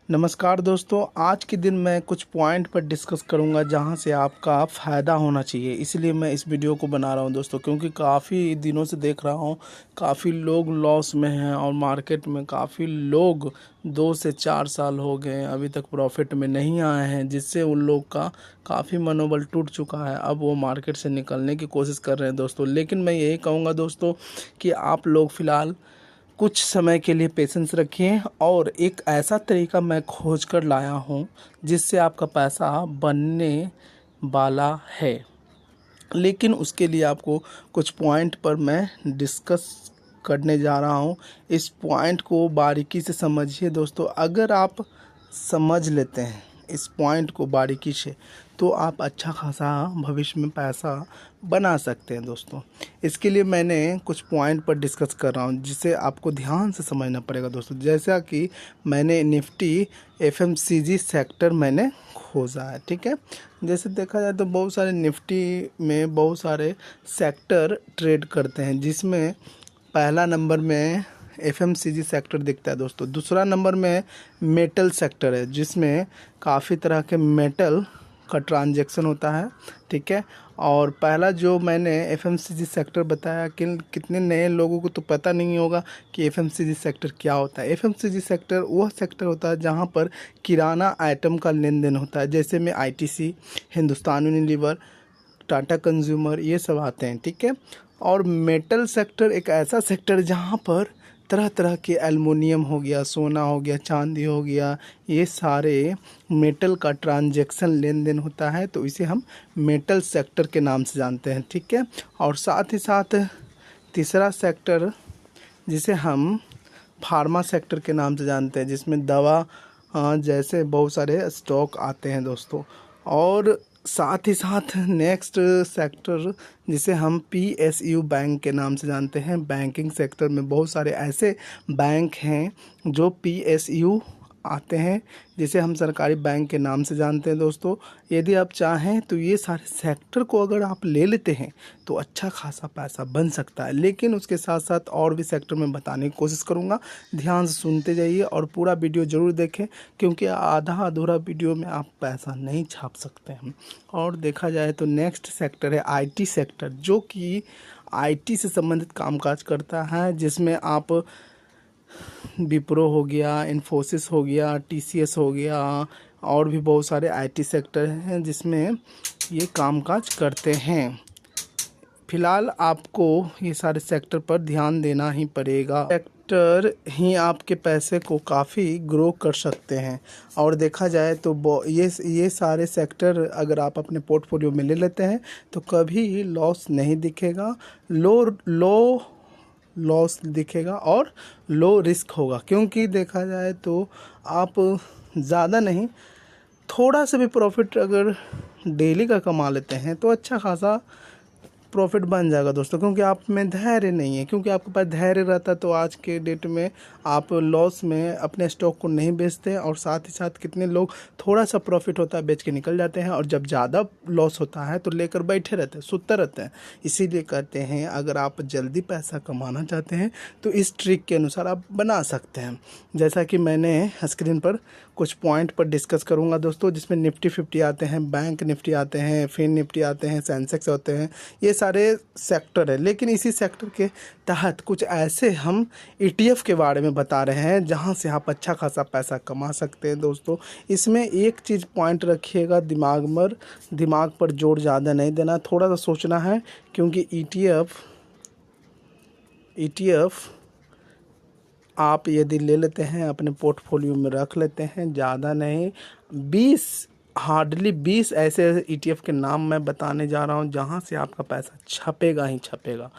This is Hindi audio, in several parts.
नमस्कार दोस्तों, आज के दिन मैं कुछ पॉइंट पर डिस्कस करूंगा जहां से आपका फ़ायदा होना चाहिए। इसलिए मैं इस वीडियो को बना रहा हूं दोस्तों, क्योंकि काफ़ी दिनों से देख रहा हूं काफ़ी लोग लॉस में हैं और मार्केट में काफ़ी लोग 2 से 4 साल हो गए अभी तक प्रॉफिट में नहीं आए हैं, जिससे उन लोग का काफ़ी मनोबल टूट चुका है। अब वो मार्केट से निकलने की कोशिश कर रहे हैं दोस्तों। लेकिन मैं यही कहूँगा दोस्तों कि आप लोग फ़िलहाल कुछ समय के लिए पेशेंस रखिए और एक ऐसा तरीका मैं खोज कर लाया हूँ जिससे आपका पैसा बनने वाला है। लेकिन उसके लिए आपको कुछ पॉइंट पर मैं डिस्कस करने जा रहा हूँ। इस पॉइंट को बारीकी से समझिए दोस्तों। अगर आप समझ लेते हैं इस पॉइंट को बारीकी से, तो आप अच्छा खासा भविष्य में पैसा बना सकते हैं दोस्तों। इसके लिए मैंने कुछ पॉइंट पर डिस्कस कर रहा हूँ जिसे आपको ध्यान से समझना पड़ेगा दोस्तों। जैसा कि मैंने निफ्टी एफएमसीजी सेक्टर मैंने खोजा है, ठीक है। जैसे देखा जाए तो बहुत सारे निफ्टी में बहुत सारे सेक्टर ट्रेड करते हैं, जिसमें पहला नंबर में एफएमसीजी सेक्टर दिखता है दोस्तों। दूसरा नंबर में मेटल सेक्टर है, जिसमें काफ़ी तरह के मेटल का ट्रांजैक्शन होता है, ठीक है। और पहला जो मैंने एफएमसीजी सेक्टर बताया कि कितने नए लोगों को तो पता नहीं होगा कि एफएमसीजी सेक्टर क्या होता है। एफएमसीजी सेक्टर वह सेक्टर होता है जहां पर किराना आइटम का लेन देन होता है, जैसे में ITC, Hindustan Unilever, Tata consumer, ये सब आते हैं, ठीक है। और मेटल सेक्टर एक ऐसा सेक्टर जहाँ पर तरह तरह के एल्युमिनियम हो गया, सोना हो गया, चांदी हो गया, ये सारे मेटल का ट्रांजैक्शन लेन देन होता है, तो इसे हम मेटल सेक्टर के नाम से जानते हैं, ठीक है। और साथ ही साथ तीसरा सेक्टर जिसे हम फार्मा सेक्टर के नाम से जानते हैं, जिसमें दवा जैसे बहुत सारे स्टॉक आते हैं दोस्तों। और साथ ही साथ नेक्स्ट सेक्टर जिसे हम पीएसयू बैंक के नाम से जानते हैं। बैंकिंग सेक्टर में बहुत सारे ऐसे बैंक हैं जो पीएसयू आते हैं, जिसे हम सरकारी बैंक के नाम से जानते हैं दोस्तों। यदि आप चाहें तो ये सारे सेक्टर को अगर आप ले लेते हैं तो अच्छा खासा पैसा बन सकता है। लेकिन उसके साथ साथ और भी सेक्टर में बताने की कोशिश करूँगा। ध्यान से सुनते जाइए और पूरा वीडियो ज़रूर देखें, क्योंकि आधा अधूरा वीडियो में आप पैसा नहीं छाप सकते हैं। और देखा जाए तो नेक्स्ट सेक्टर है आईटी सेक्टर, जो कि आईटी से संबंधित कामकाज करता है, जिसमें आप विप्रो हो गया, इन्फोसिस हो गया, टीसीएस हो गया, और भी बहुत सारे आईटी सेक्टर हैं जिसमें ये कामकाज करते हैं। फिलहाल आपको ये सारे सेक्टर पर ध्यान देना ही पड़ेगा। सेक्टर ही आपके पैसे को काफ़ी ग्रो कर सकते हैं। और देखा जाए तो ये सारे सेक्टर अगर आप अपने पोर्टफोलियो में ले लेते हैं तो कभी लॉस नहीं दिखेगा, लो लॉस दिखेगा और लो रिस्क होगा। क्योंकि देखा जाए तो आप ज़्यादा नहीं, थोड़ा सा भी प्रॉफिट अगर डेली का कमा लेते हैं तो अच्छा खासा प्रॉफिट बन जाएगा दोस्तों। क्योंकि आप में धैर्य नहीं है, क्योंकि आपके पास धैर्य रहता तो आज के डेट में आप लॉस में अपने स्टॉक को नहीं बेचते। और साथ ही साथ कितने लोग थोड़ा सा प्रॉफिट होता है बेच के निकल जाते हैं, और जब ज़्यादा लॉस होता है तो लेकर बैठे रहते हैं, सुतते रहते हैं। इसीलिए कहते हैं अगर आप जल्दी पैसा कमाना चाहते हैं तो इस ट्रिक के अनुसार आप बना सकते हैं। जैसा कि मैंने स्क्रीन पर कुछ पॉइंट पर डिस्कस करूंगा दोस्तों, जिसमें निफ्टी 50 आते हैं, बैंक निफ्टी आते हैं, फिन निफ्टी आते हैं, सेंसेक्स होते हैं, ये सारे सेक्टर है। लेकिन इसी सेक्टर के तहत कुछ ऐसे हम ईटीएफ के बारे में बता रहे हैं जहां से आप अच्छा खासा पैसा कमा सकते हैं दोस्तों। इसमें एक चीज़ पॉइंट रखिएगा, दिमाग पर जोर ज़्यादा नहीं देना, थोड़ा सा सोचना है। क्योंकि ईटीएफ आप यदि ले लेते हैं अपने पोर्टफोलियो में रख लेते हैं, ज़्यादा नहीं, 20 ऐसे ईटीएफ के नाम मैं बताने जा रहा हूं जहां से आपका पैसा छपेगा ही छपेगा।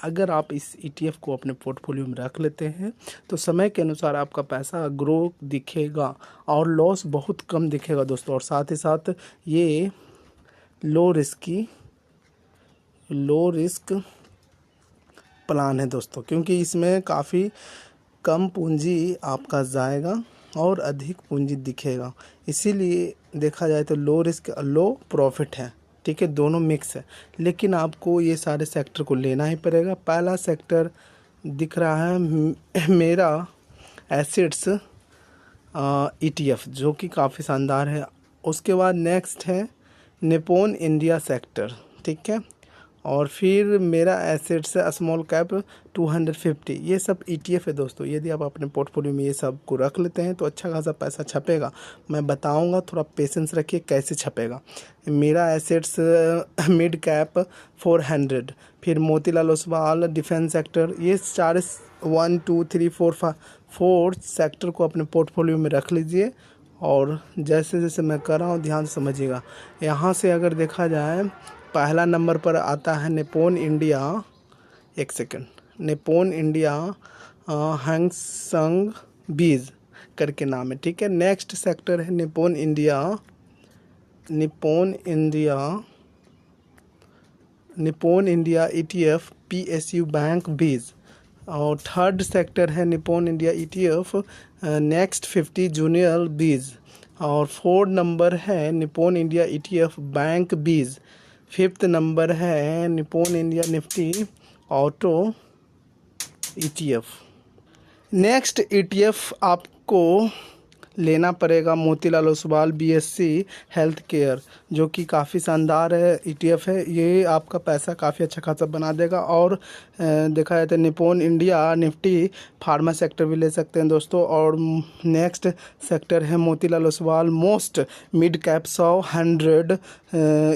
अगर आप इस ईटीएफ को अपने पोर्टफोलियो में रख लेते हैं तो समय के अनुसार आपका पैसा ग्रो दिखेगा और लॉस बहुत कम दिखेगा दोस्तों। और साथ ही साथ ये लो रिस्क प्लान है दोस्तों, क्योंकि इसमें काफ़ी कम पूंजी आपका जाएगा और अधिक पूंजी दिखेगा। इसीलिए देखा जाए तो लो रिस्क लो प्रॉफिट है, ठीक है, दोनों मिक्स है। लेकिन आपको ये सारे सेक्टर को लेना ही पड़ेगा। पहला सेक्टर दिख रहा है मेरा एसेट्स ETF जो कि काफ़ी शानदार है। उसके बाद नेक्स्ट है निप्पॉन इंडिया सेक्टर, ठीक है। और फिर मेरा एसेट्स है स्मॉल कैप 250। ये सब ETF है दोस्तों। यदि आप अपने पोर्टफोलियो में ये सब को रख लेते हैं तो अच्छा खासा पैसा छपेगा। मैं बताऊंगा, थोड़ा पेशेंस रखिए कैसे छपेगा। मेरा एसेट्स मिड कैप 400, फिर मोतीलाल ओसवाल डिफेंस सेक्टर, ये सारे 1 2 3 4 5 4 सेक्टर को अपने पोर्टफोलियो में रख लीजिए। और जैसे जैसे मैं कर रहा हूँ ध्यान से समझिएगा। यहाँ से अगर देखा जाए, पहला नंबर पर आता है निप्पॉन इंडिया, एक सेकंड, निप्पॉन इंडिया हैंगसेंग बीज करके नाम है, ठीक है। नेक्स्ट सेक्टर है Nippon India ETF PSU bank बीज। और थर्ड सेक्टर है Nippon India ETF next 50 junior बीज। और फोर्थ नंबर है निप्पॉन इंडिया ETF बैंक बीज। फिफ्थ नंबर है Nippon India Nifty auto ETF। Next ETF आपको लेना पड़ेगा Motilal Oswal BSC health care, जो कि काफ़ी शानदार है ETF है। ये आपका पैसा काफ़ी अच्छा खासा बना देगा। और देखा जाए तो Nippon India Nifty pharma sector भी ले सकते हैं दोस्तों। और नेक्स्ट सेक्टर है Motilal Oswal most mid cap 100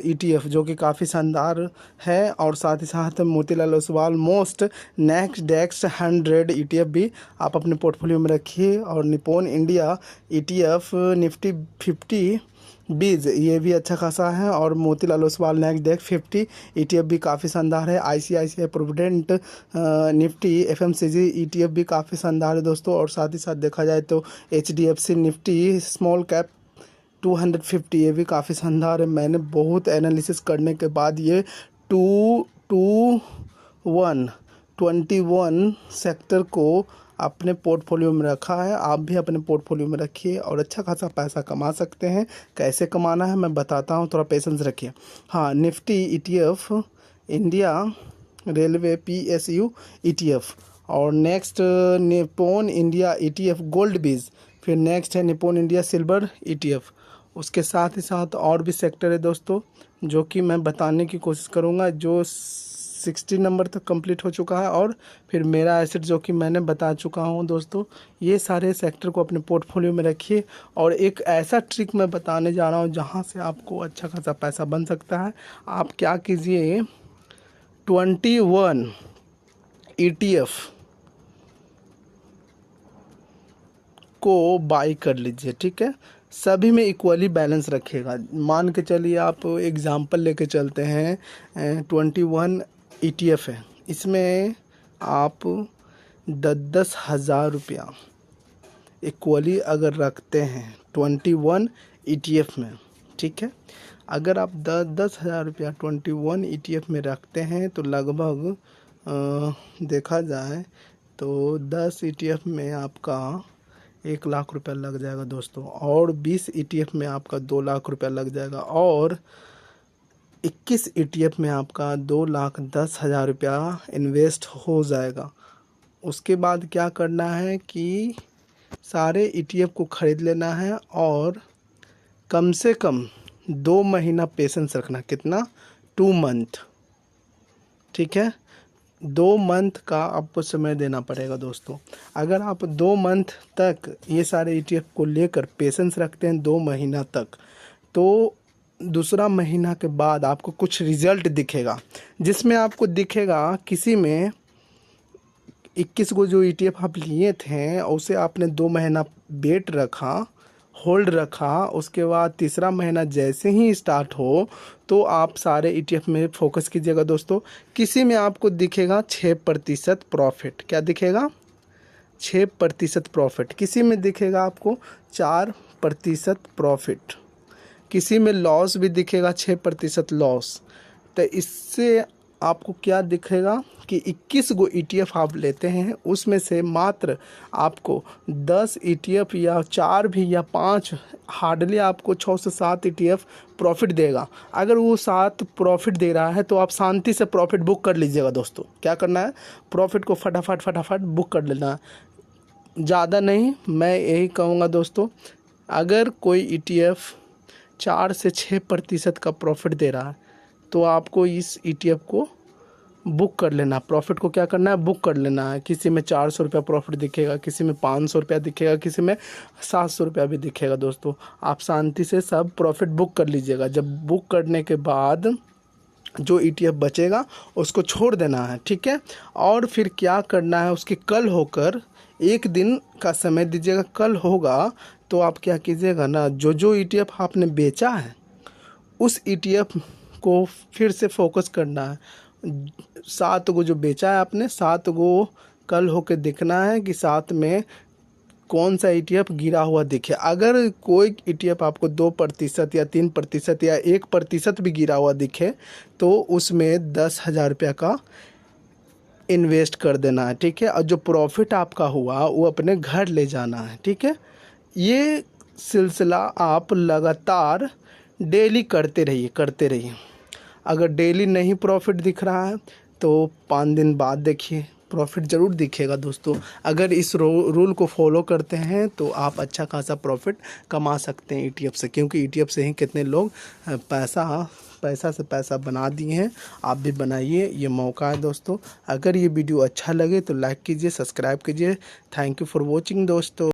ETF, जो कि काफ़ी शानदार है। और साथ ही साथ मोतीलाल ओसवाल मोस्ट नेक्स्ट डेक्स 100 ETF भी आप अपने पोर्टफोलियो में रखिए। और निप्पॉन इंडिया ETF निफ्टी 50 बीज, ये भी अच्छा खासा है। और मोतीलाल ओसवाल नेक्स्ट डेक्स 50 ETF भी काफ़ी शानदार है। ICICI provident Nifty FMCG ETF भी काफ़ी शानदार है दोस्तों। और साथ ही साथ देखा जाए तो HDFC निफ्टी स्मॉल कैप 250, ये भी काफ़ी शानदार है। मैंने बहुत एनालिसिस करने के बाद ये 21 सेक्टर को अपने पोर्टफोलियो में रखा है। आप भी अपने पोर्टफोलियो में रखिए और अच्छा खासा पैसा कमा सकते हैं। कैसे कमाना है मैं बताता हूँ, थोड़ा पेशेंस रखिए। हाँ, Nifty ETF India railway PSU ETF। और next Nippon India ETF gold बीज। फिर नेक्स्ट है निप्पॉन इंडिया सिल्वर ETF। उसके साथ ही साथ और भी सेक्टर है दोस्तों, जो कि मैं बताने की कोशिश करूँगा, जो 60 नंबर तक कंप्लीट हो चुका है। और फिर मेरा एसेट जो कि मैंने बता चुका हूँ दोस्तों। ये सारे सेक्टर को अपने पोर्टफोलियो में रखिए। और एक ऐसा ट्रिक मैं बताने जा रहा हूँ जहाँ से आपको अच्छा खासा पैसा बन सकता है। आप क्या कीजिए, 21 ETF को बाई कर लीजिए, ठीक है। सभी में इक्वली बैलेंस रखिएगा। मान के चलिए, आप एग्जांपल लेके चलते हैं, 21 ETF है, इसमें आप 10-10 हज़ार रुपया इक्वली अगर रखते हैं 21 ETF में, ठीक है। अगर आप 10-10 हज़ार रुपया 21 ETF में रखते हैं तो लगभग देखा जाए तो 10 ETF में आपका 1 लाख रुपया लग जाएगा दोस्तों। और 20 ETF में आपका 2 लाख रुपया लग जाएगा। और 21 ETF में आपका 2,10,000 रुपया इन्वेस्ट हो जाएगा। उसके बाद क्या करना है कि सारे ETF को ख़रीद लेना है और कम से कम 2 महीना पेशेंस रखना। कितना? 2 मंथ, ठीक है। 2 मंथ का आपको समय देना पड़ेगा दोस्तों। अगर आप 2 मंथ तक ये सारे ETF को लेकर पेशेंस रखते हैं 2 महीना तक, तो दूसरा महीना के बाद आपको कुछ रिजल्ट दिखेगा, जिसमें आपको दिखेगा किसी में 21 को जो ETF आप लिए थे उसे आपने 2 महीना वेट रखा, होल्ड रखा। उसके बाद तीसरा महीना जैसे ही स्टार्ट हो तो आप सारे ETF में फोकस कीजिएगा दोस्तों। किसी में आपको दिखेगा 6% प्रॉफिट। क्या दिखेगा? 6% प्रॉफिट। किसी में दिखेगा आपको 4% प्रॉफिट। किसी में लॉस भी दिखेगा 6% लॉस। तो इससे आपको क्या दिखेगा कि 21 गो ETF आप लेते हैं, उसमें से मात्र आपको 10 ETF या 4 भी या 5, हार्डली आपको 6 से 7 ETF प्रॉफिट देगा। अगर वो 7 प्रॉफिट दे रहा है तो आप शांति से प्रॉफिट बुक कर लीजिएगा दोस्तों। क्या करना है? प्रॉफिट को फटाफट बुक कर लेना है। ज़्यादा नहीं, मैं यही कहूँगा दोस्तों, अगर कोई ETF 4 से 6% का प्रॉफिट दे रहा है तो आपको इस ETF को बुक कर लेना। प्रॉफिट को क्या करना है, बुक कर लेना है। किसी में 400 रुपया प्रॉफिट दिखेगा, किसी में 500 रुपया दिखेगा, किसी में 700 रुपया भी दिखेगा। दोस्तों आप शांति से सब प्रॉफिट बुक कर लीजिएगा। जब बुक करने के बाद जो ETF बचेगा उसको छोड़ देना है, ठीक है। और फिर क्या करना है, उसके कल होकर 1 दिन का समय दीजिएगा। कल होगा तो आप क्या कीजिएगा ना, जो ETF आपने बेचा है उस ETF को फिर से फोकस करना है। 7 गो जो बेचा है आपने, 7 गो कल होके देखना है कि 7 में कौन सा ETF गिरा हुआ दिखे। अगर कोई ETF आपको 2% या 3% या 1% भी गिरा हुआ दिखे तो उसमें 10,000 रुपया का इन्वेस्ट कर देना है, ठीक है। और जो प्रॉफिट आपका हुआ वो अपने घर ले जाना है, ठीक है। ये सिलसिला आप लगातार डेली करते रहिए। अगर डेली नहीं प्रॉफिट दिख रहा है तो 5 दिन बाद देखिए, प्रॉफिट ज़रूर दिखेगा दोस्तों। अगर इस रूल को फॉलो करते हैं तो आप अच्छा खासा प्रॉफिट कमा सकते हैं ETF से, क्योंकि ETF से ही कितने लोग पैसा से पैसा बना दिए हैं। आप भी बनाइए, ये मौका है दोस्तों। अगर ये वीडियो अच्छा लगे तो लाइक कीजिए, सब्सक्राइब कीजिए। थैंक यू फॉर वॉचिंग दोस्तों।